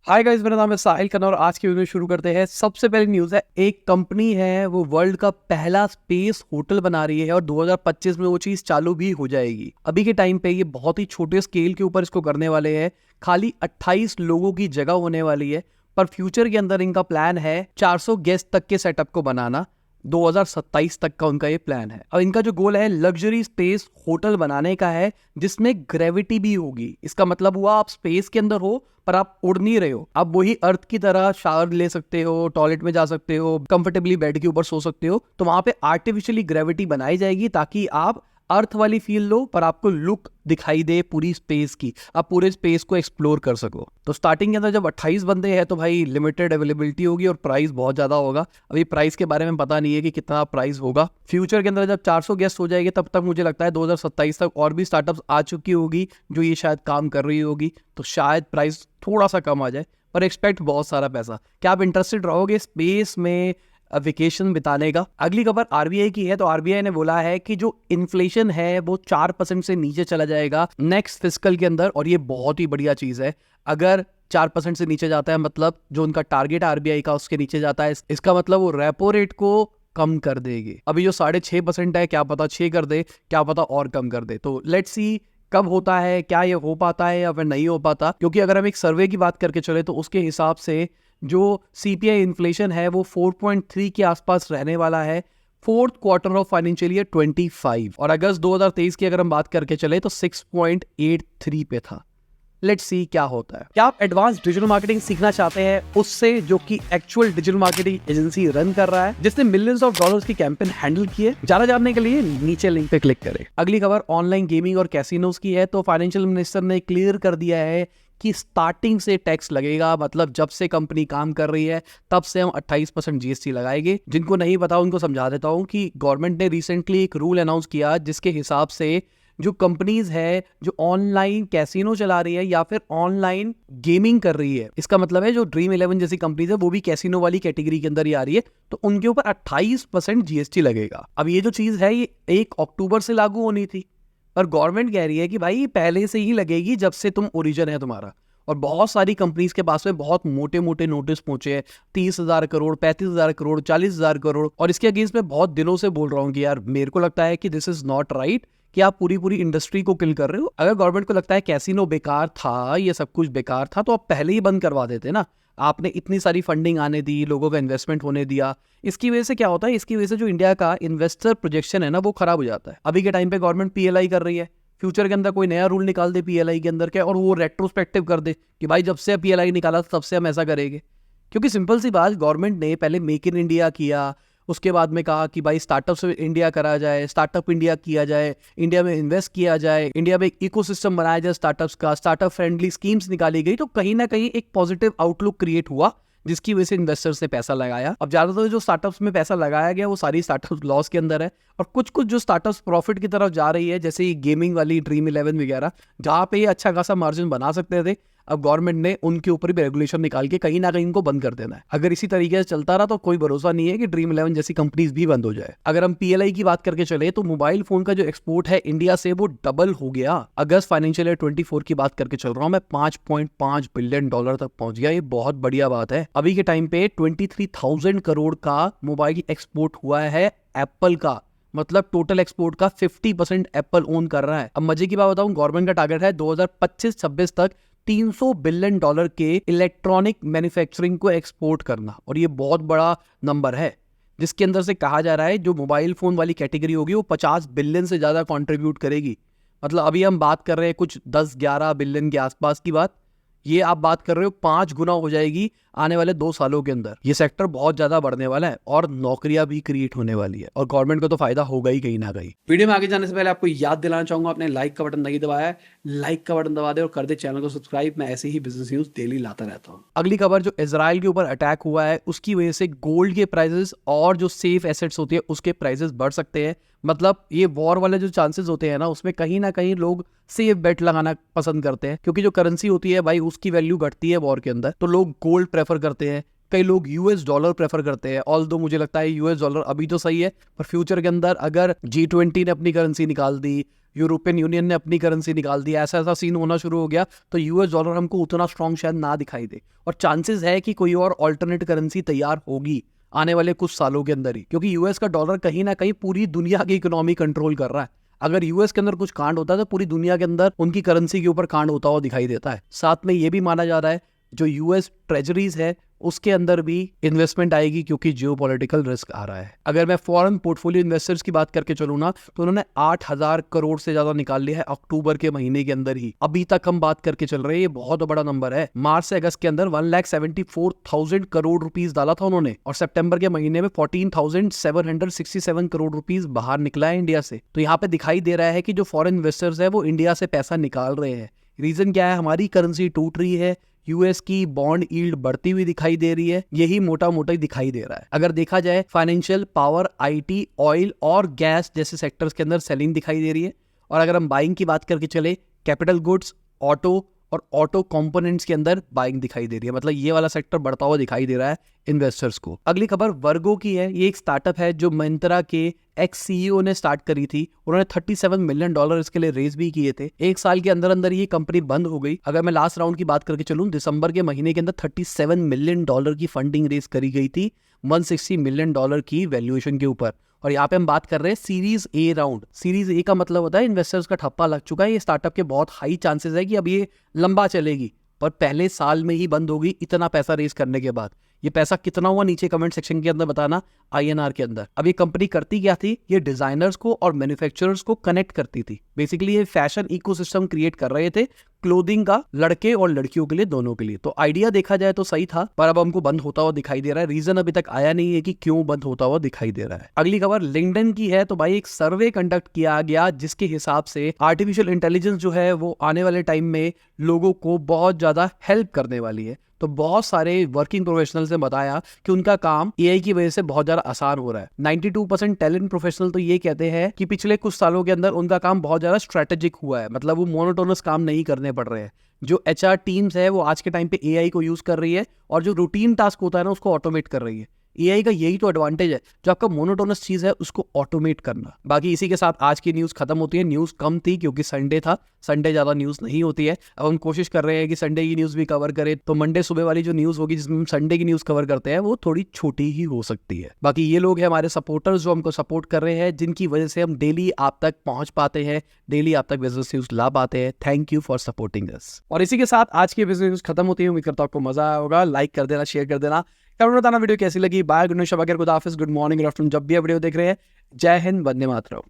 Hi guys, मेरा नाम है साहिल खन्ना और आज की वीडियो शुरू करते हैं। सबसे पहली न्यूज़ है, एक कंपनी है वो वर्ल्ड का पहला स्पेस होटल बना रही है और 2025 में वो चीज़ चालू भी हो जाएगी। अभी के टाइम पे ये बहुत ही छोटे स्केल के ऊपर इसको करने वाले हैं। खाली 28 लोगों की जगह होने वाली है, पर फ्यूचर के अंदर इनका प्लान है 400 गेस्ट तक के सेटअप को बनाना। 2027 तक का उनका ये प्लान है। और इनका जो गोल है लग्जरी स्पेस होटल बनाने का है, जिसमें ग्रेविटी भी होगी। इसका मतलब हुआ आप स्पेस के अंदर हो पर आप उड़ नहीं रहे हो, आप वही अर्थ की तरह शावर ले सकते हो, टॉयलेट में जा सकते हो, कंफर्टेबली बेड के ऊपर सो सकते हो। तो वहां पे आर्टिफिशियली ग्रेविटी बनाई जाएगी ताकि आप अर्थ वाली फील लो पर आपको लुक दिखाई दे पूरी स्पेस की, आप पूरे स्पेस को एक्सप्लोर कर सको। तो स्टार्टिंग के अंदर जब 28 बंदे हैं तो भाई लिमिटेड अवेलेबिलिटी होगी और प्राइस बहुत ज्यादा होगा। अभी प्राइस के बारे में पता नहीं है कि कितना प्राइस होगा। फ्यूचर के अंदर जब 400 गेस्ट हो जाएंगे तब तक मुझे लगता है 2027 तक और भी स्टार्टअप्स आ चुकी होगी जो ये शायद काम कर रही होगी, तो शायद प्राइस थोड़ा सा कम आ जाए, पर एक्सपेक्ट बहुत सारा पैसा। क्या आप इंटरेस्टेड रहोगे स्पेस में वेकेशन बिताने का? अगली खबर आरबीआई की है। तो आरबीआई ने बोला है कि जो इन्फ्लेशन है वो 4% से नीचे चला जाएगा नेक्स्ट फिस्कल के अंदर, और ये बहुत ही बढ़िया चीज है। अगर 4% से नीचे जाता है, मतलब जो उनका टारगेट आरबीआई का उसके नीचे जाता है, इसका मतलब वो रेपो रेट को कम कर देगी। अभी जो 6.5% है, क्या पता 6 कर दे, क्या पता और कम कर दे। तो लेट्स सी कब होता है, क्या ये हो पाता है या फिर नहीं हो पाता। क्योंकि अगर हम एक सर्वे की बात करके चले तो उसके हिसाब से जो सीपीआई इन्फ्लेशन है वो 4.3 के आसपास रहने वाला है fourth quarter of financial year 25, और अगस्त 2023 की अगर हम बात करके चले तो 6.83 पे था। लेट्स सी क्या होता है। क्या आप एडवांस डिजिटल मार्केटिंग सीखना चाहते हैं उससे जो कि actual digital marketing agency run कर रहा है, जिसने मिलियंस ऑफ डॉलर्स की कैंपेन हैंडल की है? ज्यादा जानने के लिए नीचे लिंक पे क्लिक करें। अगली खबर ऑनलाइन गेमिंग और कैसीनोज की है। तो फाइनेंशियल मिनिस्टर ने क्लियर कर दिया है कि स्टार्टिंग से टैक्स लगेगा, मतलब जब से कंपनी काम कर रही है तब से हम 28% जीएसटी लगाएंगे। जिनको नहीं पता उनको समझा देता हूं कि गवर्नमेंट ने रिसेंटली एक रूल अनाउंस किया जिसके हिसाब से जो कंपनीज है जो ऑनलाइन कैसीनो चला रही है या फिर ऑनलाइन गेमिंग कर रही है, इसका मतलब है जो ड्रीम 11 जैसी कंपनीज है वो भी कैसीनो वाली कैटेगरी के अंदर ही आ रही है, तो उनके ऊपर 28% जीएसटी लगेगा। अब ये जो चीज है ये 1 अक्टूबर से लागू होनी थी, पर गवर्नमेंट कह रही है कि भाई पहले से ही लगेगी जब से तुम ओरिजिन है तुम्हारा। और बहुत सारी कंपनीज के पास में बहुत मोटे मोटे नोटिस पहुंचे हैं, 30,000 करोड़, 35,000 करोड़, 40,000 करोड़। और इसके अगेंस्ट में बहुत दिनों से बोल रहा हूँ कि यार मेरे को लगता है कि दिस इज नॉट राइट कि आप पूरी इंडस्ट्री को किल कर रहे हो। अगर गवर्नमेंट को लगता है कैसीनो बेकार था, ये सब कुछ बेकार था, तो आप पहले ही बंद करवा देते ना। आपने इतनी सारी फंडिंग आने दी, लोगों का इन्वेस्टमेंट होने दिया। इसकी वजह से क्या होता है, इसकी वजह से जो इंडिया का इन्वेस्टर प्रोजेक्शन है ना वो खराब हो जाता है। अभी के टाइम पे गवर्नमेंट पीएलआई कर रही है, फ्यूचर के अंदर कोई नया रूल निकाल दे पीएलआई के अंदर क्या, और वो रेट्रोस्पेक्टिव कर दे कि भाई जब से पीएलआई निकाला तब से हम ऐसा करेंगे। क्योंकि सिंपल सी बात, गवर्नमेंट ने पहले मेक इन इंडिया किया, उसके बाद में कहा कि भाई स्टार्टअप से इंडिया करा जाए, स्टार्टअप इंडिया किया जाए, इंडिया में इन्वेस्ट किया जाए, इंडिया में एक इकोसिस्टम बनाया जाए स्टार्टअप्स का, स्टार्टअप फ्रेंडली स्कीम्स निकाली गई। तो कहीं ना कहीं एक पॉजिटिव आउटलुक क्रिएट हुआ जिसकी वजह से इन्वेस्टर्स ने पैसा लगाया। अब ज्यादातर जो स्टार्टअप्स में पैसा लगाया गया वो सारी स्टार्टअप्स लॉस के अंदर है, और कुछ कुछ जो स्टार्टअप्स प्रॉफिट की तरफ जा रही है, जैसे गेमिंग वाली ड्रीम 11 वगैरह, जहां पे ये अच्छा खासा मार्जिन बना सकते थे, अब गवर्नमेंट ने उनके ऊपर भी रेगुलेशन निकाल के कहीं ना कहीं इनको बंद कर देना है। अगर इसी तरीके से चलता रहा तो कोई भरोसा नहीं है कि ड्रीम 11 जैसी कंपनीज भी बंद हो जाए। अगर हम पीएलआई की बात करके चले तो मोबाइल फोन का जो एक्सपोर्ट है इंडिया से वो डबल हो गया। अगस्त फाइनेंशियल ईयर 24 की बात करके चल रहा हूं मैं, $5.5 बिलियन तक पहुंच गया। ये बहुत बढ़िया बात है। अभी के टाइम पे 23,000 करोड़ का मोबाइल एक्सपोर्ट हुआ है एप्पल का, मतलब टोटल एक्सपोर्ट का 50% एप्पल ओन कर रहा है। अब मजे की बात बताऊं, गवर्नमेंट का टारगेट है 2025-26 तक $300 बिलियन के इलेक्ट्रॉनिक मैन्युफैक्चरिंग को एक्सपोर्ट करना, और ये बहुत बड़ा नंबर है, जिसके अंदर से कहा जा रहा है जो मोबाइल फोन वाली कैटेगरी होगी वो 50 बिलियन से ज्यादा कंट्रीब्यूट करेगी। मतलब अभी हम बात कर रहे हैं कुछ 10-11 बिलियन के आसपास की बात, ये आप बात कर रहे हो 5 गुना हो जाएगी आने वाले 2 सालों के अंदर। ये सेक्टर बहुत ज्यादा बढ़ने वाला है और नौकरियां भी क्रिएट होने वाली है, और गवर्नमेंट को तो फायदा होगा ही कहीं ना कहीं। वीडियो में आगे जाने से पहले आपको याद दिलाना चाहूंगा, आपने लाइक का बटन नहीं दबाया है, लाइक का बटन दबा दे और कर दे चैनल को सब्सक्राइब। मैं ऐसे ही बिजनेस न्यूज डेली लाता रहता हूँ। अगली खबर, जो इजराइल के ऊपर अटैक हुआ है उसकी वजह से गोल्ड के प्राइसेस और जो सेफ एसेट्स होती है उसके प्राइसेस बढ़ सकते हैं। मतलब ये वॉर वाले जो चांसेस होते हैं ना, उसमें कहीं ना कहीं लोग सेफ बेट लगाना पसंद करते हैं, क्योंकि जो करेंसी होती है भाई उसकी वैल्यू घटती है वॉर के अंदर, तो लोग गोल्ड प्रेफर करते हैं। कई लोग यूएस डॉलर प्रेफर करते हैं, ऑल्दो मुझे लगता है यूएस डॉलर अभी तो सही है, पर फ्यूचर के अंदर अगर G20 ने अपनी करेंसी निकाल दी, यूरोपियन यूनियन ने अपनी करेंसी निकाल दी, ऐसा ऐसा सीन होना शुरू हो गया, तो यूएस डॉलर हमको उतना स्ट्रॉन्ग शायद ना दिखाई दे, और चांसेस है कि कोई और ऑल्टरनेट करेंसी तैयार होगी आने वाले कुछ सालों के अंदर ही, क्योंकि यूएस का डॉलर कहीं ना कहीं पूरी दुनिया की इकोनॉमी कंट्रोल कर रहा है। अगर यूएस के अंदर कुछ कांड होता है तो पूरी दुनिया के अंदर उनकी करेंसी के ऊपर कांड होता हुआ दिखाई देता है। साथ में ये भी माना जा रहा है जो यूएस ट्रेजरीज है उसके अंदर भी इन्वेस्टमेंट आएगी, क्योंकि जियोपॉलिटिकल रिस्क आ रहा है। अगर मैं फॉरेन पोर्टफोलियो इन्वेस्टर्स की बात करके चलूँ ना, तो उन्होंने 8,000 करोड़ से ज्यादा निकाल लिया है अक्टूबर के महीने के अंदर ही। अभी तक हम बात करके चल रहे हैं, ये बहुत बड़ा नंबर है। मार्च से अगस्त के अंदर 1,74,000 करोड़ रुपीज डाला था उन्होंने, और सितंबर के महीने में 14,767 करोड़ रुपीज बाहर निकला है इंडिया से। तो यहाँ पे दिखाई दे रहा है कि जो फॉरेन इन्वेस्टर्स है वो इंडिया से पैसा निकाल रहे हैं। रीजन क्या है? हमारी करेंसी टूट रही है, यूएस की बॉन्ड यील्ड बढ़ती हुई दिखाई दे रही है, यही मोटा मोटा दिखाई दे रहा है। अगर देखा जाए फाइनेंशियल, पावर, आईटी, ऑयल और गैस जैसे सेक्टर्स के अंदर सेलिंग दिखाई दे रही है। और अगर हम बाइंग की बात करके चले, कैपिटल गुड्स, ऑटो और ऑटो कंपोनेंट्स के अंदर बाइंग दिखाई दे रही है। मतलब ये वाला सेक्टर बढ़ता हुआ दिखाई दे रहा है इन्वेस्टर्स को। अगली खबर वर्गो की है। ये एक स्टार्टअप है जो मिंत्रा के एक्स सीईओ ने स्टार्ट करी थी। उन्होंने $37 मिलियन इसके लिए रेज भी किए थे। एक साल के अंदर अंदर ये कंपनी बंद हो गई। अगर मैं लास्ट राउंड की बात करके चलूं, दिसंबर के महीने के अंदर $37 मिलियन की फंडिंग रेज करी गई थी, $160 मिलियन की वैल्यूएशन के ऊपर। और यहाँ पे हम बात कर रहे हैं series A round. Series A का मतलब होता है इन्वेस्टर्स का ठप्पा लग चुका है। ये स्टार्टअप के बहुत हाई चांसेस है कि अब ये लंबा चलेगी, पर पहले साल में ही बंद होगी इतना पैसा रेज करने के बाद। ये पैसा कितना हुआ नीचे कमेंट सेक्शन के अंदर बताना, INR के अंदर। अब ये कंपनी करती क्या थी? ये डिजाइनर्स को और मैन्युफैक्चरर्स को कनेक्ट करती थी। बेसिकली ये फैशन इकोसिस्टम क्रिएट कर रहे थे, क्लोथिंग का, लड़के और लड़कियों के लिए, दोनों के लिए। तो आइडिया देखा जाए तो सही था, पर अब हमको बंद होता हुआ दिखाई दे रहा है। रीजन अभी तक आया नहीं है कि क्यों बंद होता हुआ दिखाई दे रहा है। अगली खबर लिंक्डइन की है। तो भाई एक सर्वे कंडक्ट किया गया जिसके हिसाब से आर्टिफिशियल इंटेलिजेंस जो है वो आने वाले टाइम में लोगों को बहुत ज्यादा हेल्प करने वाली है। तो बहुत सारे वर्किंग प्रोफेशनल्स ने बताया कि उनका काम एआई की वजह से बहुत ज्यादा आसान हो रहा है। 92% टैलेंट प्रोफेशनल तो ये कहते हैं कि पिछले कुछ सालों के अंदर उनका काम बहुत ज्यादा स्ट्रेटेजिक हुआ है, मतलब वो मोनोटोनस काम नहीं करने पड़ रहे हैं। जो HR टीम्स है वो आज के टाइम पे एआई को यूज कर रही है, और जो रूटीन टास्क होता है ना उसको ऑटोमेट कर रही है। एआई का यही तो एडवांटेज है, जो आपका मोनोटोनस चीज है उसको ऑटोमेट करना। बाकी इसी के साथ आज की न्यूज खत्म होती है। न्यूज कम थी क्योंकि संडे था, संडे ज्यादा न्यूज नहीं होती है। अब हम कोशिश कर रहे हैं कि संडे की न्यूज भी कवर करें, तो मंडे सुबह वाली जो न्यूज होगी जिसमें हम संडे की न्यूज कवर करते हैं वो थोड़ी छोटी ही हो सकती है। बाकी ये लोग हैं हमारे सपोर्टर्स जो हमको सपोर्ट कर रहे हैं, जिनकी वजह से हम डेली आप तक पहुंच पाते हैं, डेली आप तक बिजनेस न्यूज ला पाते हैं। Thank you for supporting us. और इसी के साथ आज की बिजनेस न्यूज खत्म होती है। उम्मीद करता हूं आपको मजा आया होगा। लाइक कर देना, शेयर कर देना, कमेंट बताना वीडियो कैसी लगी। बाय, गुड नाइट, शब, गुड आफ्टरनून, जब भी वीडियो देख रहे हैं। जय हिंद, वंदे मातरम।